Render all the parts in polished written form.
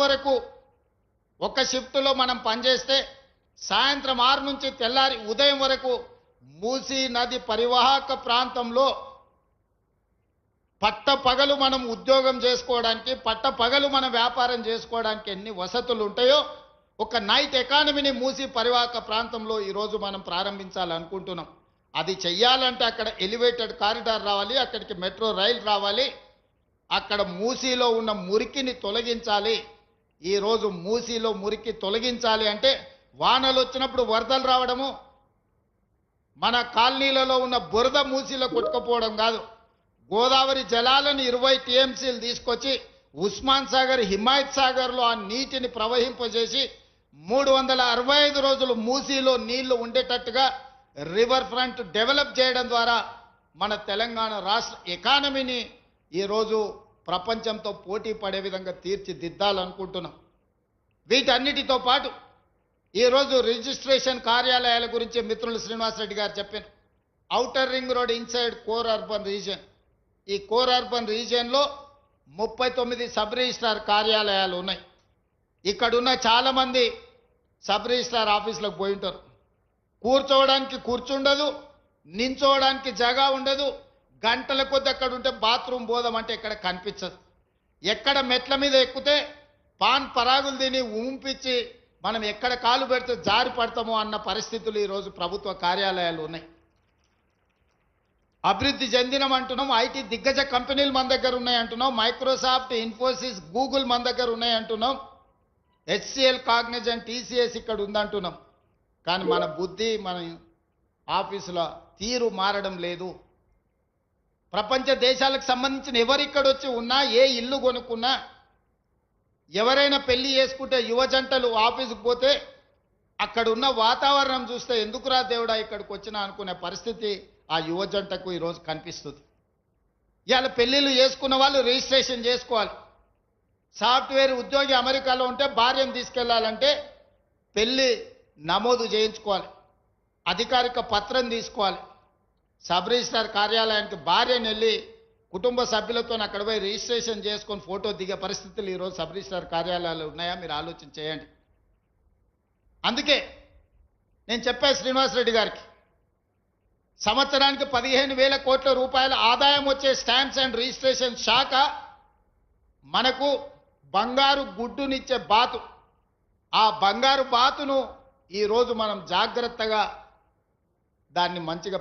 వరకు ఒక షిఫ్ట్లో మనం పనిచేస్తే సాయంత్రం 6 నుంచి తెల్లారి ఉదయం వరకు మూసీ నది పరివాహక ప్రాంతంలో పట్టపగలు మనం ఉద్యోగం చేసుకోవడానికి, పట్టపగలు మనం వ్యాపారం చేసుకోవడానికి ఎన్ని వసతులు ఉంటాయో ఒక నైట్ ఎకానమీని మూసీ పరివాహక ప్రాంతంలో ఈరోజు మనం ప్రారంభించాలనుకుంటున్నాం. అది చెయ్యాలంటే అక్కడ ఎలివేటెడ్ కారిడార్ రావాలి, అక్కడికి మెట్రో రైలు రావాలి, అక్కడ మూసీలో ఉన్న మురికిని తొలగించాలి. ఈరోజు మూసీలో మురికి తొలగించాలి అంటే వానలు వచ్చినప్పుడు వరదలు రావడము, మన కాలనీలలో ఉన్న బురద మూసీలో కొట్టుకుపోవడం కాదు. గోదావరి జలాలను 20 టీఎంసీలు తీసుకొచ్చి ఉస్మాన్ సాగర్, హిమాయత్ సాగర్లో ఆ నీటిని ప్రవహింపజేసి 365 రోజులు మూసీలో నీళ్లు ఉండేటట్టుగా రివర్ ఫ్రంట్ డెవలప్ చేయడం ద్వారా మన తెలంగాణ రాష్ట్ర ఎకానమీని ఈరోజు ప్రపంచంతో పోటీ పడే విధంగా తీర్చిదిద్దాలనుకుంటున్నాం. వీటన్నిటితో పాటు ఈరోజు రిజిస్ట్రేషన్ కార్యాలయాల గురించి మిత్రులు శ్రీనివాసరెడ్డి గారు చెప్పారు. Outer ring road inside core urban region, ఈ కోర్ అర్బన్ రీజియన్లో 39 సబ్ రిజిస్ట్రార్ కార్యాలయాలు ఉన్నాయి. ఇక్కడున్న చాలామంది సబ్ రిజిస్ట్రార్ ఆఫీసులకు పోయి ఉంటారు. కూర్చోవడానికి కూర్చుండదు, నించోవడానికి జగా ఉండదు, గంటల కొద్ది అక్కడ ఉంటే బాత్రూమ్ పోదామంటే ఎక్కడ కనిపించదు. ఎక్కడ మెట్ల మీద ఎక్కితే పాన్ పరాగులు తిని ఊంపించి మనం ఎక్కడ కాలు పెడితే జారి పడతామో అన్న పరిస్థితులు ఈరోజు ప్రభుత్వ కార్యాలయాలు ఉన్నాయి. అభివృద్ధి చెందినం అంటున్నాం, ఐటీ దిగ్గజ కంపెనీలు మన దగ్గర ఉన్నాయి అంటున్నాం, మైక్రోసాఫ్ట్, ఇన్ఫోసిస్, గూగుల్ మన దగ్గర ఉన్నాయి అంటున్నాం, హెచ్సిఎల్, కాగ్నిజెంట్, టీసీఎస్ ఇక్కడ ఉందంటున్నాం. కానీ మన బుద్ధి, మన ఆఫీసుల తీరు మారడం లేదు. ప్రపంచ దేశాలకు సంబంధించిన ఎవరిక్కడ వచ్చి ఉన్నా, ఏ ఇల్లు కొనుక్కున్నా, ఎవరైనా పెళ్లి చేసుకుంటే యువ జంటలు ఆఫీసుకు పోతే అక్కడ ఉన్న వాతావరణం చూస్తే ఎందుకురా దేవుడా ఇక్కడికి వచ్చినా అనుకునే పరిస్థితి ఆ యువ జంటకు ఈరోజు కనిపిస్తుంది. ఇవాళ పెళ్ళిళ్ళు చేసుకున్న వాళ్ళు రిజిస్ట్రేషన్ చేసుకోవాలి. సాఫ్ట్వేర్ ఉద్యోగి అమెరికాలో ఉంటే భార్యను తీసుకెళ్లాలంటే పెళ్ళి నమోదు చేయించుకోవాలి, అధికారిక పత్రం తీసుకోవాలి. సబ్ రిజిస్ట్రార్ కార్యాలయానికి భార్యను వెళ్ళి కుటుంబ సభ్యులతో అక్కడ పోయి రిజిస్ట్రేషన్ చేసుకొని ఫోటో దిగే పరిస్థితులు ఈరోజు సబ్ రిజిస్ట్రార్ కార్యాలయాలు ఉన్నాయా? మీరు ఆలోచన చేయండి. అందుకే నేను చెప్పాను శ్రీనివాసరెడ్డి గారికి, సంవత్సరానికి 15,000 కోట్ల రూపాయల ఆదాయం వచ్చే స్టాంప్స్ అండ్ రిజిస్ట్రేషన్ శాఖ మనకు బంగారు గుడ్డునిచ్చే బాతు. ఆ బంగారు బాతును ఈరోజు మనం జాగ్రత్తగా దాన్ని మంచిగా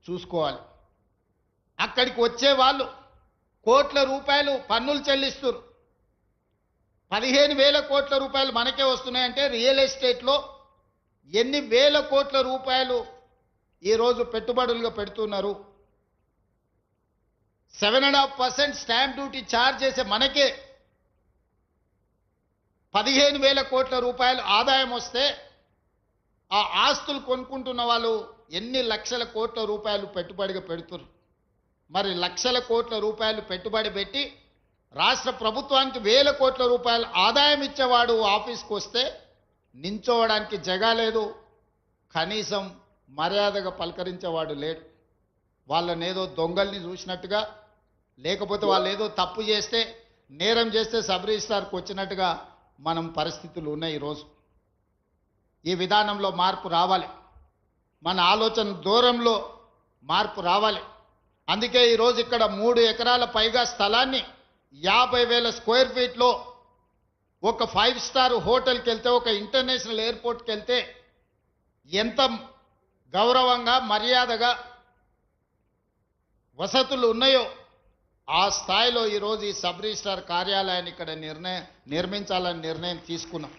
చూసుకోవాలి. అక్కడికి వచ్చే వాళ్ళు కోట్ల రూపాయలు పన్నులు చెల్లిస్తారు. 15,000 కోట్ల రూపాయలు మనకే వస్తున్నాయంటే రియల్ ఎస్టేట్లో ఎన్ని వేల కోట్ల రూపాయలు ఈరోజు పెట్టుబడులుగా పెడుతున్నారు. 7.5% స్టాంప్ డ్యూటీ ఛార్జ్ చేసే మనకే 15,000 కోట్ల రూపాయలు ఆదాయం వస్తే ఆ ఆస్తులు కొనుక్కుంటున్న వాళ్ళు ఎన్ని లక్షల కోట్ల రూపాయలు పెట్టుబడిగా పెడుతున్నారు. మరి లక్షల కోట్ల రూపాయలు పెట్టుబడి పెట్టి రాష్ట్ర ప్రభుత్వానికి వేల కోట్ల రూపాయలు ఆదాయం ఇచ్చేవాడు ఆఫీస్కి వస్తే నించోవడానికి జగా లేదు, కనీసం మర్యాదగా పలకరించేవాడు లేడు. వాళ్ళనేదో దొంగల్ని చూసినట్టుగా, లేకపోతే వాళ్ళు ఏదో తప్పు చేస్తే, నేరం చేస్తే సబ్ రిజిస్ట్రార్కి వచ్చినట్టుగా మనం పరిస్థితులు ఉన్నాయి. ఈరోజు ఈ విధానంలో మార్పు రావాలి, మన ఆలోచన దూరంలో మార్పు రావాలి. అందుకే ఈరోజు ఇక్కడ 3 ఎకరాల పైగా స్థలాన్ని 50,000 స్క్వేర్ ఫీట్లో ఒక 5 స్టార్ హోటల్కి వెళ్తే, ఒక ఇంటర్నేషనల్ ఎయిర్పోర్ట్కి వెళ్తే ఎంత గౌరవంగా, మర్యాదగా వసతులు ఉన్నాయో ఆ స్థాయిలో ఈరోజు ఈ సబ్ రిజిస్ట్రార్ కార్యాలయాన్ని ఇక్కడ నిర్మించాలని నిర్ణయం తీసుకున్నాం.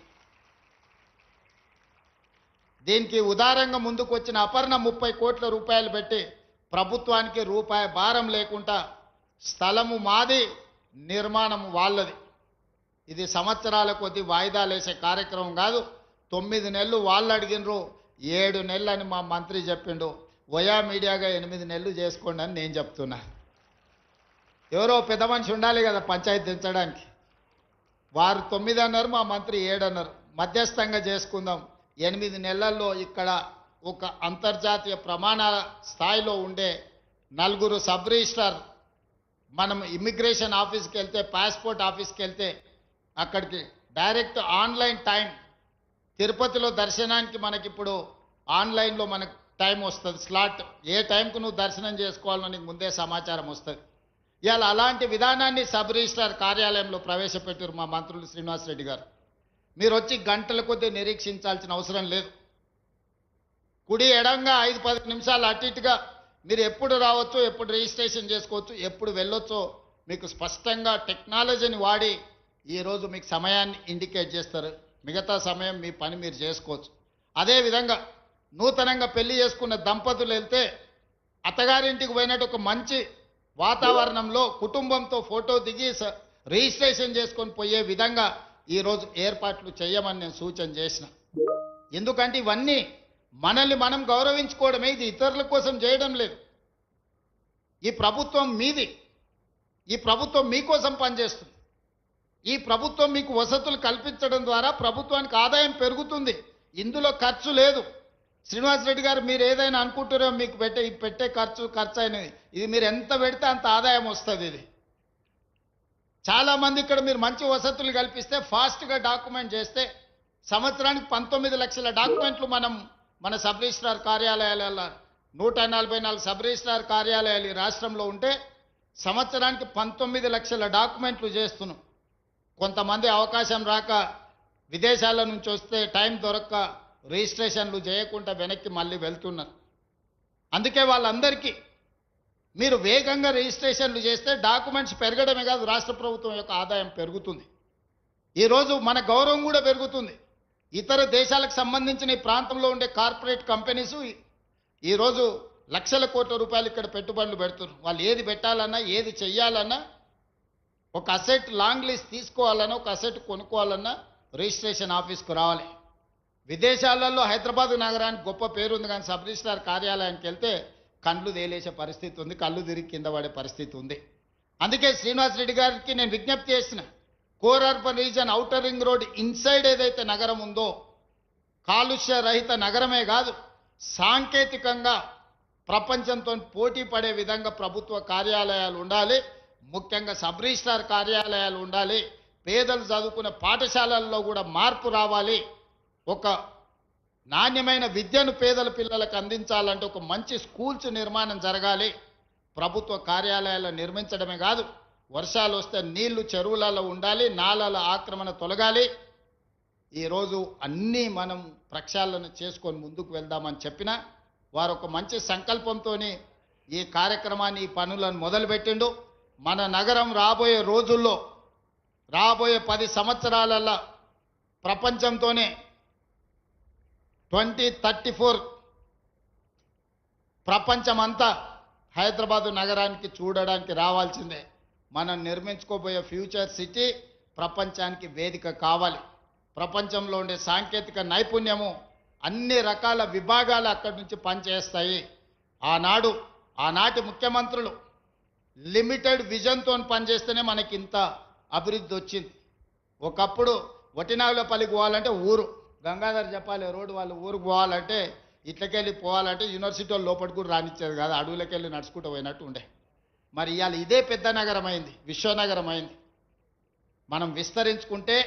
దీనికి ఉదారంగా ముందుకు వచ్చిన అపర్ణ 30 కోట్ల రూపాయలు పెట్టి ప్రభుత్వానికి రూపాయి భారం లేకుండా స్థలము మాది, నిర్మాణం వాళ్ళది. ఇది సంవత్సరాల కొద్ది వాయిదాలు వేసే కార్యక్రమం కాదు. 9 నెలలు వాళ్ళు అడిగినరు, 7 నెలలు అని మా మంత్రి చెప్పిండు. వయా మీడియాగా 8 నెలలు చేసుకోండి అని నేను చెప్తున్నా. ఎవరో పెద్ద మనిషి ఉండాలి కదా పంచాయతీ దించడానికి. వారు 9 అన్నారు, మా మంత్రి 7 అన్నారు. మధ్యస్థంగా చేసుకుందాం. 8 నెలల్లో ఇక్కడ ఒక అంతర్జాతీయ ప్రమాణాల స్థాయిలో ఉండే 4 సబ్ రిజిస్ట్రార్, మనం ఇమిగ్రేషన్ ఆఫీస్కి వెళ్తే, పాస్పోర్ట్ ఆఫీస్కి వెళ్తే అక్కడికి డైరెక్ట్ ఆన్లైన్ టైం. తిరుపతిలో దర్శనానికి మనకిప్పుడు ఆన్లైన్లో మనకు టైం వస్తుంది, స్లాట్. ఏ టైంకు నువ్వు దర్శనం చేసుకోవాలో నీకు ముందే సమాచారం వస్తుంది. ఇవాళ అలాంటి విధానాన్ని సబ్ రిజిస్ట్రార్ కార్యాలయంలో ప్రవేశపెట్టారు మా మంత్రులు శ్రీనివాసరెడ్డి గారు. మీరు వచ్చి గంటల కొద్దీ నిరీక్షించాల్సిన అవసరం లేదు. కుడి ఎడంగా 5-10 నిమిషాలు అటు ఇటుగా మీరు ఎప్పుడు రావచ్చో, ఎప్పుడు రిజిస్ట్రేషన్ చేసుకోవచ్చు, ఎప్పుడు వెళ్ళొచ్చో మీకు స్పష్టంగా టెక్నాలజీని వాడి ఈరోజు మీకు సమయాన్ని ఇండికేట్ చేస్తారు. మిగతా సమయం మీ పని మీరు చేసుకోవచ్చు. అదేవిధంగా నూతనంగా పెళ్లి చేసుకున్న దంపతులు వెళ్తే అత్తగారింటికి పోయినట్టు ఒక మంచి వాతావరణంలో కుటుంబంతో ఫోటో దిగి రిజిస్ట్రేషన్ చేసుకొని పోయే విధంగా ఈరోజు ఏర్పాట్లు చేయమని నేను సూచన చేసిన. ఎందుకంటే ఇవన్నీ మనల్ని మనం గౌరవించుకోవడమే, ఇది ఇతరుల కోసం చేయడం లేదు. ఈ ప్రభుత్వం మీది, ఈ ప్రభుత్వం మీకోసం పనిచేస్తుంది. ఈ ప్రభుత్వం మీకు వసతులు కల్పించడం ద్వారా ప్రభుత్వానికి ఆదాయం పెరుగుతుంది. ఇందులో ఖర్చు లేదు. శ్రీనివాసరెడ్డి గారు, మీరు ఏదైనా అనుకుంటారో మీకు పెట్టే ఖర్చు అయినది, ఇది మీరు ఎంత పెడితే అంత ఆదాయం వస్తుంది. ఇది చాలామంది ఇక్కడ మీరు మంచి వసతులు కల్పిస్తే, ఫాస్ట్గా డాక్యుమెంట్ చేస్తే సంవత్సరానికి 19 లక్షల డాక్యుమెంట్లు మన సబ్ రిజిస్ట్రార్ కార్యాలయాల 144 సబ్ రిజిస్ట్రార్ కార్యాలయాలు ఈ రాష్ట్రంలో ఉంటే సంవత్సరానికి 19 లక్షల డాక్యుమెంట్లు చేస్తున్నాం. కొంతమంది అవకాశం రాక విదేశాల నుంచి వస్తే టైం దొరక్క రిజిస్ట్రేషన్లు చేయకుండా వెనక్కి మళ్ళీ వెళ్తున్నారు. అందుకే వాళ్ళందరికీ మీరు వేగంగా రిజిస్ట్రేషన్లు చేస్తే డాక్యుమెంట్స్ పెరగడమే కాదు, రాష్ట్ర ప్రభుత్వం యొక్క ఆదాయం పెరుగుతుంది. ఈరోజు మన గౌరవం కూడా పెరుగుతుంది. ఇతర దేశాలకు సంబంధించిన ఈ ప్రాంతంలో ఉండే కార్పొరేట్ కంపెనీస్ ఈరోజు లక్షల కోట్ల రూపాయలు ఇక్కడ పెట్టుబడులు పెడుతున్నారు. వాళ్ళు ఏది పెట్టాలన్నా, ఏది చెయ్యాలన్నా, ఒక అసెట్ లాంగ్ లీజ్ తీసుకోవాలన్నా, ఒక అసెట్ కొనుక్కోవాలన్నా రిజిస్ట్రేషన్ ఆఫీస్కు రావాలి. విదేశాలలో హైదరాబాద్ నగరానికి గొప్ప పేరుంది, కానీ సబ్ రిజిస్ట్రార్ కార్యాలయానికి వెళ్తే కండ్లు తేలేసే పరిస్థితి ఉంది, కళ్ళు తిరిగి కింద పడే పరిస్థితి ఉంది. అందుకే శ్రీనివాసరెడ్డి గారికి నేను విజ్ఞప్తి చేసిన, core urban reason outer ring road inside ఏదైతే నగరం ఉందో, కాలుష్య రహిత నగరమే కాదు, సాంకేతికంగా ప్రపంచంతో పోటీ పడే విధంగా ప్రభుత్వ కార్యాలయాలు ఉండాలి. ముఖ్యంగా సబ్ రిజిస్ట్రార్ కార్యాలయాలు ఉండాలి. పేదలు చదువుకునే పాఠశాలల్లో కూడా మార్పు రావాలి. ఒక నాణ్యమైన విద్యను పేదల పిల్లలకు అందించాలంటే ఒక మంచి స్కూల్స్ నిర్మాణం జరగాలి. ప్రభుత్వ కార్యాలయాలు నిర్మించడమే కాదు, వర్షాలు వస్తే నీళ్లు చెరువులలో ఉండాలి, నాలల ఆక్రమణ తొలగాలి. ఈరోజు అన్నీ మనం ప్రక్షాళన చేసుకొని ముందుకు వెళ్దామని చెప్పినా వారు ఒక మంచి సంకల్పంతో ఈ కార్యక్రమాన్ని, ఈ పనులను మొదలుపెట్టిండు. మన నగరం రాబోయే రోజుల్లో, రాబోయే 10 సంవత్సరాలలో ప్రపంచంతోనే 2034 ప్రపంచమంతా హైదరాబాదు నగరానికి చూడడానికి రావాల్సిందే. మనం నిర్మించుకోబోయే ఫ్యూచర్ సిటీ ప్రపంచానికి వేదిక కావాలి. ప్రపంచంలో ఉండే సాంకేతిక నైపుణ్యము అన్ని రకాల విభాగాలు అక్కడి నుంచి పనిచేస్తాయి. ఆనాటి ముఖ్యమంత్రులు లిమిటెడ్ విజన్తో పనిచేస్తేనే మనకి ఇంత అభివృద్ధి వచ్చింది. ఒకప్పుడు వటినాగులపల్లికి పోవాలంటే ఊరు, గంగాధర్ చెప్పాలి రోడ్డు, వాళ్ళు ఊరికి పోవాలంటే ఇట్లకెళ్ళి పోవాలంటే యూనివర్సిటీ వాళ్ళు లోపలికి కూడా రానిచ్చేది కాదు, అడవులకెళ్ళి నడుచుకుంటూ పోయినట్టు ఉండే. మరి ఇవాళ ఇదే పెద్ద నగరం అయింది, విశ్వనగరం అయింది. మనం విస్తరించుకుంటే